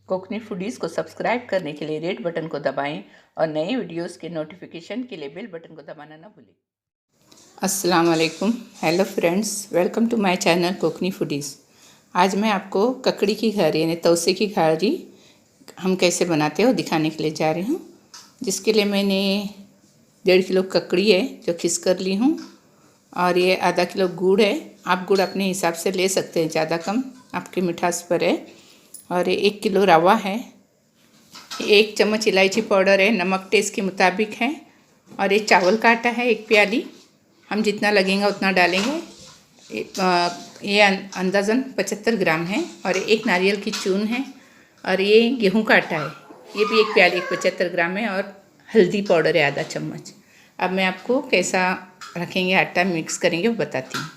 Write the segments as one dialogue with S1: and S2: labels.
S1: Konkani foodies को subscribe करने के लिए रेड बटन को दबाएं और नए वीडियोस के नोटिफिकेशन के लिए बेल बटन को दबाना ना भूलें। अस्सलाम वालेकुम, hello friends, welcome to my channel Kokni foodies. आज मैं आपको ककड़ी की घारी यानी तवसे की घारी हम कैसे बनाते हो दिखाने के लिए जा रही हूँ। जिसके लिए मैंने 1.5 किलो ककड़ी है जो खिस कर ली हूँ, और ये आधा किलो गुड़ है। आप गुड़ अपने हिसाब से ले सकते हैं, ज़्यादा कम आपकी मिठास पर है। और ये 1 किलो रवा है, 1 चम्मच इलायची पाउडर है, नमक टेस्ट के मुताबिक है, और ये चावल का आटा है 1 प्याली। हम जितना लगेगा उतना डालेंगे। ये अंदाज़न 75 ग्राम है, और 1 नारियल की चून है, और ये गेहूं का आटा है, ये भी 1 प्याली 75 ग्राम है, और हल्दी पाउडर है आधा चम्मच। अब मैं आपको कैसा रखेंगे आटा मिक्स करेंगे वो बताती हूँ।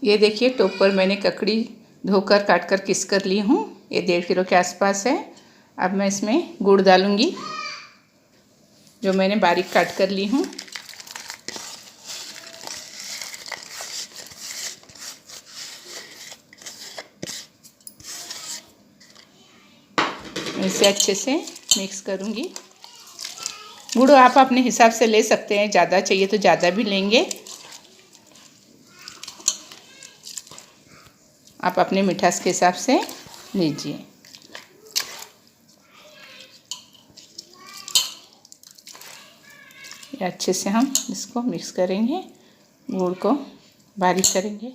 S1: ये देखिए टोप पर मैंने ककड़ी धोकर काट कर किस कर ली हूँ, ये 1.5 किलो के आसपास है। अब मैं इसमें गुड़ डालूँगी जो मैंने बारीक काट कर ली हूँ। इसे अच्छे से मिक्स करूँगी। गुड़ आप अपने हिसाब से ले सकते हैं, ज़्यादा चाहिए तो ज़्यादा भी लेंगे। आप अपने मिठास के हिसाब से लीजिए। अच्छे से हम इसको मिक्स करेंगे, गुड़ को बारीक करेंगे।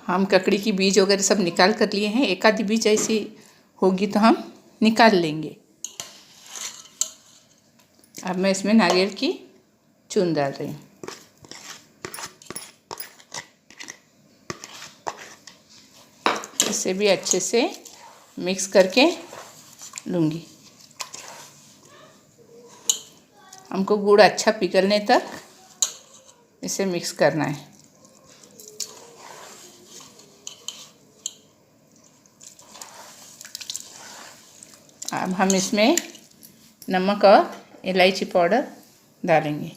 S1: हम ककड़ी की बीज वगैरह सब निकाल कर लिए हैं, एक आधी बीज ऐसी होगी तो हम निकाल लेंगे। अब मैं इसमें नारियल की चून डाल रही हूँ। इसे भी अच्छे से मिक्स करके लूँगी। हमको गुड़ अच्छा पिघलने तक इसे मिक्स करना है। अब हम इसमें नमक और इलायची पाउडर डालेंगे,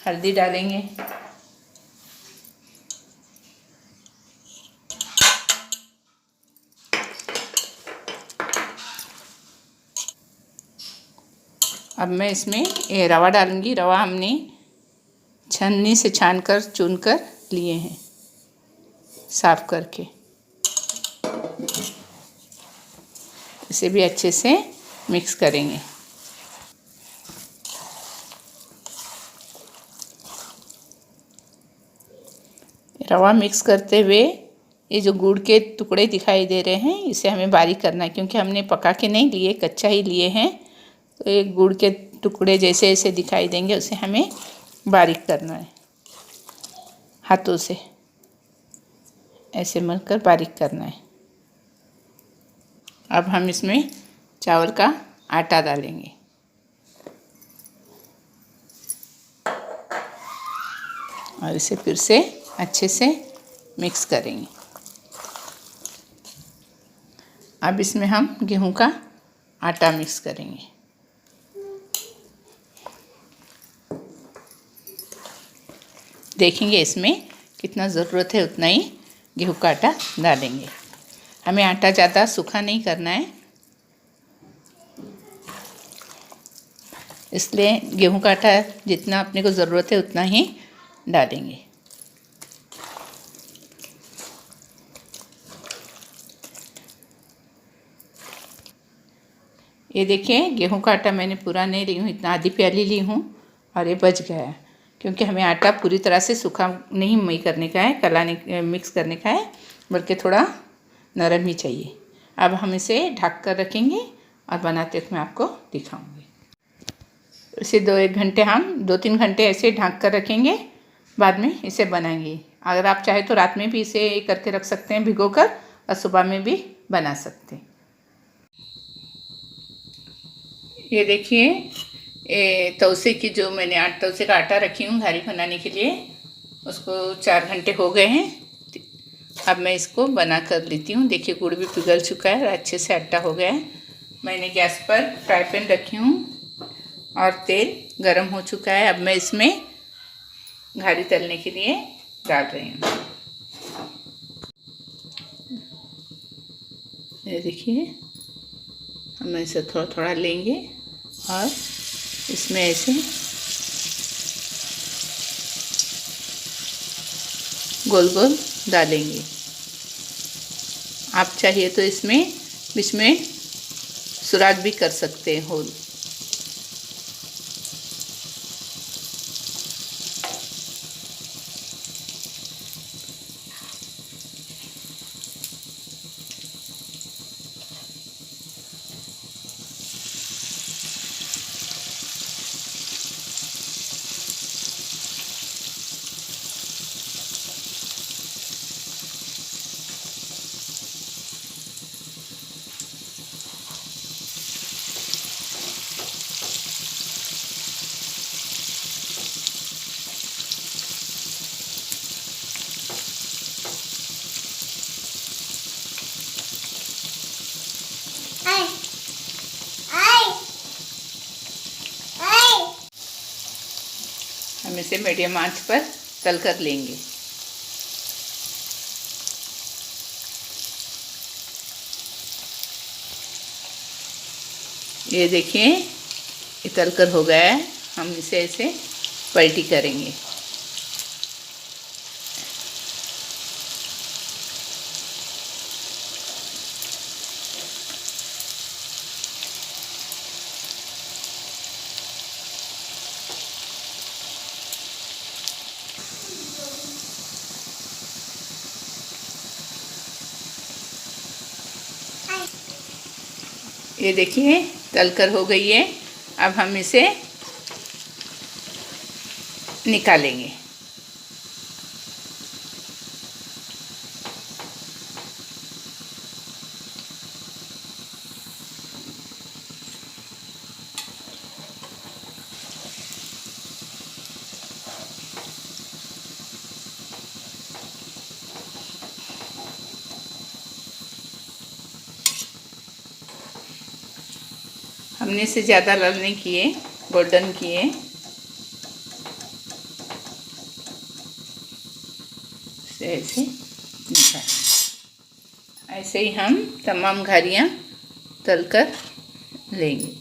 S1: हल्दी डालेंगे, अब मैं इसमें ये रवा डालूंगी। रवा हमने छन्नी से छानकर चुनकर लिए हैं, साफ करके। इसे भी अच्छे से मिक्स करेंगे। रवा मिक्स करते हुए ये जो गुड़ के टुकड़े दिखाई दे रहे हैं इसे हमें बारीक करना है, क्योंकि हमने पका के नहीं लिए, कच्चा ही लिए हैं। तो एक गुड़ के टुकड़े जैसे ऐसे दिखाई देंगे, उसे हमें बारीक करना है। हाथों से ऐसे मलकर बारीक करना है। अब हम इसमें चावल का आटा डालेंगे, और इसे फिर से अच्छे से मिक्स करेंगे। अब इसमें हम गेहूं का आटा मिक्स करेंगे। देखेंगे इसमें कितना ज़रूरत है उतना ही गेहूं का आटा डालेंगे। हमें आटा ज़्यादा सूखा नहीं करना है, इसलिए गेहूं का आटा जितना अपने को ज़रूरत है उतना ही डालेंगे। ये देखिए गेहूं का आटा मैंने पूरा नहीं ली हूँ, इतना आधी प्याली ली हूँ, और ये बच गया है, क्योंकि हमें आटा पूरी तरह से सूखा नहीं मई करने का है, कलाने मिक्स करने का है, बल्कि थोड़ा नरम ही चाहिए। अब हम इसे ढक कर रखेंगे और बनाते हुए मैं आपको दिखाऊंगी। इसे 2-1 घंटे हम 2-3 घंटे ऐसे ढक कर रखेंगे, बाद में इसे बनाएंगे। अगर आप चाहे तो रात में भी इसे करके रख सकते हैं भिगो कर, और सुबह में भी बना सकते हैं। ये देखिए तवसे की जो मैंने तवसे का आटा रखी हूँ घारी बनाने के लिए, उसको 4 घंटे हो गए हैं। अब मैं इसको बना कर लेती हूँ। देखिए गुड़ भी पिघल चुका है, अच्छे से आटा हो गया है। मैंने गैस पर फ्राई पैन रखी हूँ, और तेल गरम हो चुका है। अब मैं इसमें घारी तलने के लिए डाल रही हूँ। ये देखिए, हम ऐसे थोड़ा थोड़ा लेंगे और इसमें ऐसे गोल गोल डालेंगे। आप चाहिए तो इसमें बीच में सुराख भी कर सकते हैं, होल। हम इसे मीडियम आंच पर तल कर लेंगे। ये देखिए, ये तल कर हो गया है। हम इसे ऐसे पलटी करेंगे। ये देखिए, तलकर हो गई है। अब हम इसे निकालेंगे। हमने इसे ज़्यादा लाल नहीं किए, गोल्डन किए। ऐसे ऐसे ही हम तमाम घारियाँ तलकर लेंगे।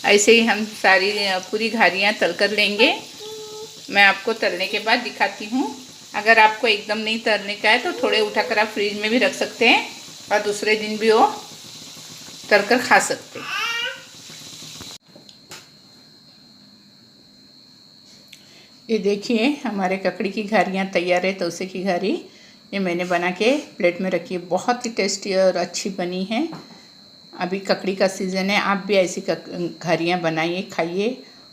S1: ऐसे ही हम सारी पूरी घारियाँ तल कर लेंगे। मैं आपको तलने के बाद दिखाती हूँ। अगर आपको एकदम नहीं तलने का है तो थोड़े उठाकर आप फ्रिज में भी रख सकते हैं और दूसरे दिन भी वो तल कर खा सकते हैं। ये देखिए, हमारे ककड़ी की घारियाँ तैयार है। तोसे की घारी ये मैंने बना के प्लेट में रखी है। बहुत ही टेस्टी और अच्छी बनी है। अभी ककड़ी का सीज़न है, आप भी ऐसी घारियाँ बनाइए, खाइए।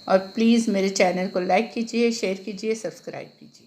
S1: और प्लीज़ मेरे चैनल को लाइक कीजिए, शेयर कीजिए, सब्सक्राइब कीजिए।